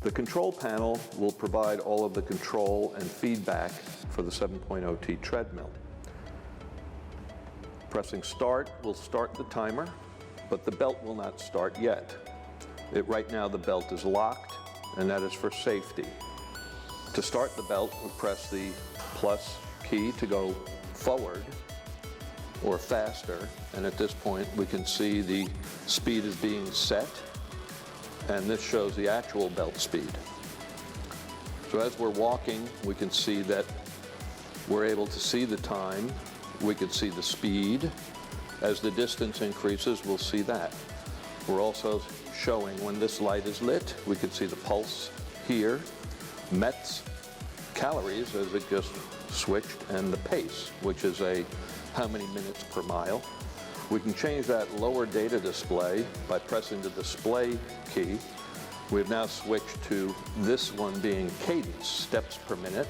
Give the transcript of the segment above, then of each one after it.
The control panel will provide all of the control and feedback for the 7.0T treadmill. Pressing start will start the timer, but the belt will not start yet. Right now the belt is locked, and that is for safety. To start the belt, we press the plus key to go forward or faster, and at this point we can see the speed is being set, and this shows the actual belt speed. So as we're walking, we can see that we're able to see the time, we can see the speed. As the distance increases, we'll see that. We're also showing when this light is lit, we can see the pulse here, METs, calories as it just switched, and the pace, which is how many minutes per mile. We can change that lower data display by pressing the display key. We've now switched to this one being cadence, steps per minute.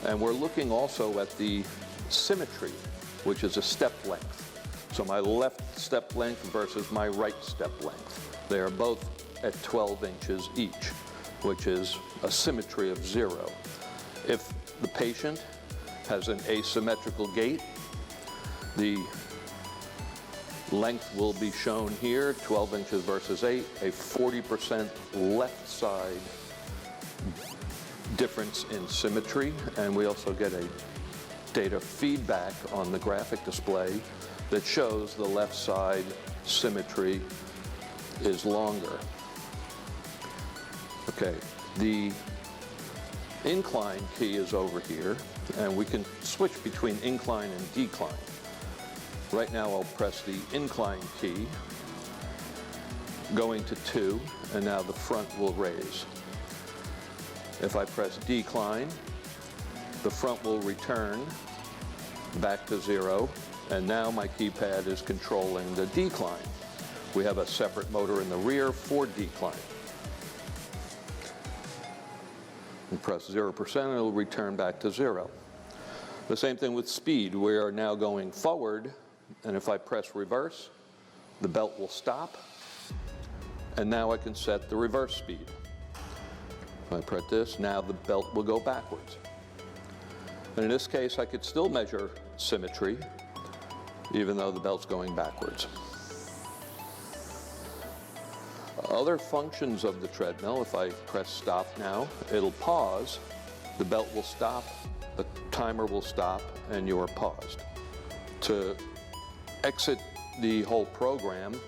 And we're looking also at the symmetry, which is a step length. So my left step length versus my right step length. They are both at 12 inches each, which is a symmetry of 0. If the patient has an asymmetrical gait, the length will be shown here, 12 inches versus 8, a 40% left side difference in symmetry, and we also get a data feedback on the graphic display that shows the left side symmetry is longer. Okay, the incline key is over here, and we can switch between incline and decline. Right now I'll press the incline key, going to 2, and now the front will raise. If I press decline, the front will return back to 0, and now my keypad is controlling the decline. We have a separate motor in the rear for decline. We press 0%, and it'll return back to 0. The same thing with speed. We are now going forward, and if I press reverse, the belt will stop, and now I can set the reverse speed. If I press this, now the belt will go backwards. And in this case, I could still measure symmetry, even though the belt's going backwards. Other functions of the treadmill, if I press stop now, it'll pause, the belt will stop, the timer will stop, and you're paused. To exit the whole program,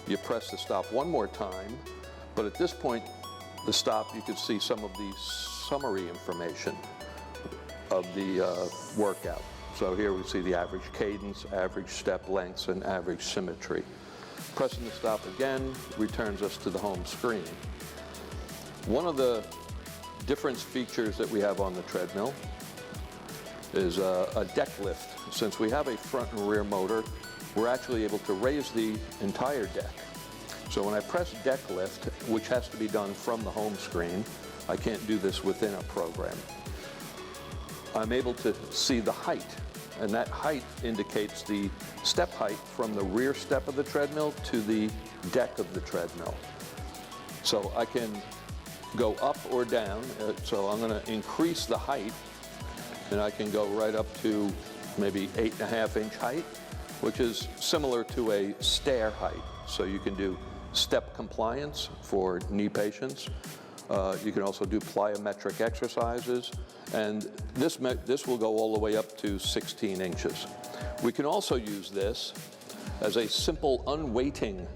you press the stop one more time, but at this point, the stop, you can see some of the summary information of the workout. So here we see the average cadence, average step lengths, and average symmetry. Pressing the stop again returns us to the home screen. One of the difference features that we have on the treadmill is a deck lift. Since we have a front and rear motor, we're actually able to raise the entire deck. So when I press deck lift, which has to be done from the home screen, I can't do this within a program, I'm able to see the height, and that height indicates the step height from the rear step of the treadmill to the deck of the treadmill. So I can go up or down, so I'm going to increase the height, and I can go right up to maybe 8.5-inch height, which is similar to a stair height. So you can do step compliance for knee patients. You can also do plyometric exercises, and this will go all the way up to 16 inches. We can also use this as a simple unweighting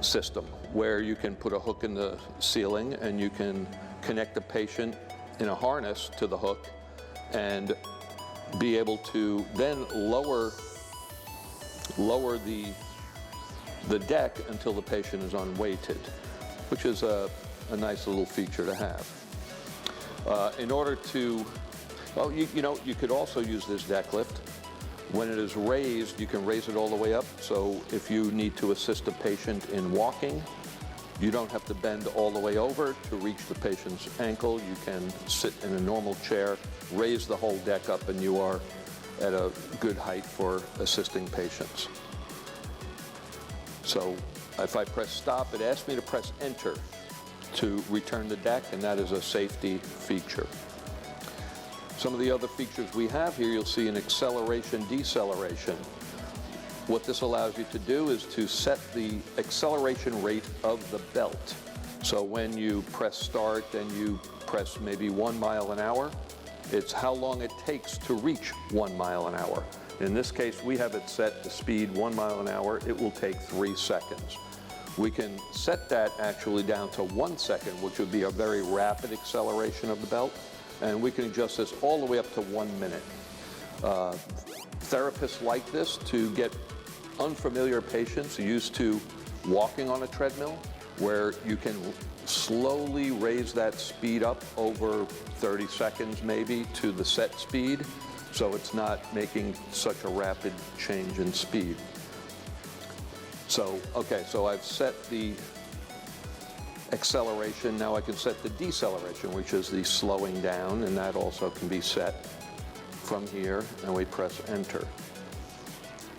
system where you can put a hook in the ceiling and you can connect the patient in a harness to the hook and be able to then lower the deck until the patient is unweighted, which is a nice little feature to have. In order to, well, you could also use this deck lift. When it is raised, you can raise it all the way up. So if you need to assist a patient in walking, you don't have to bend all the way over to reach the patient's ankle. You can sit in a normal chair, raise the whole deck up, and you are at a good height for assisting patients. So if I press stop, it asks me to press enter to return the deck, and that is a safety feature. Some of the other features we have here, you'll see an acceleration, deceleration. What this allows you to do is to set the acceleration rate of the belt. So when you press start and you press maybe 1 mile an hour, it's how long it takes to reach 1 mile an hour. In this case, we have it set to speed 1 mile an hour. It will take 3 seconds. We can set that actually down to 1 second, which would be a very rapid acceleration of the belt, and we can adjust this all the way up to 1 minute. Therapists like this to get unfamiliar patients used to walking on a treadmill, where you can slowly raise that speed up over 30 seconds maybe to the set speed, so it's not making such a rapid change in speed. So, okay, so I've set the acceleration. Now I can set the deceleration, which is the slowing down, and that also can be set from here, and we press enter.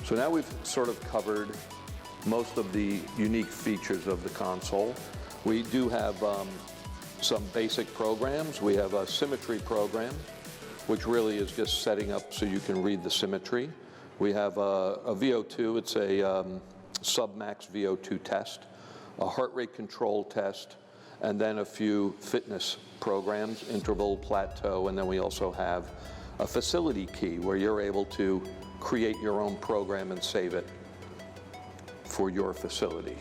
So now we've sort of covered most of the unique features of the console. We do have some basic programs. We have a symmetry program, which really is just setting up so you can read the symmetry. We have a VO2, it's a sub-max VO2 test, a heart rate control test, and then a few fitness programs, interval, plateau, and then we also have a facility key where you're able to create your own program and save it for your facility.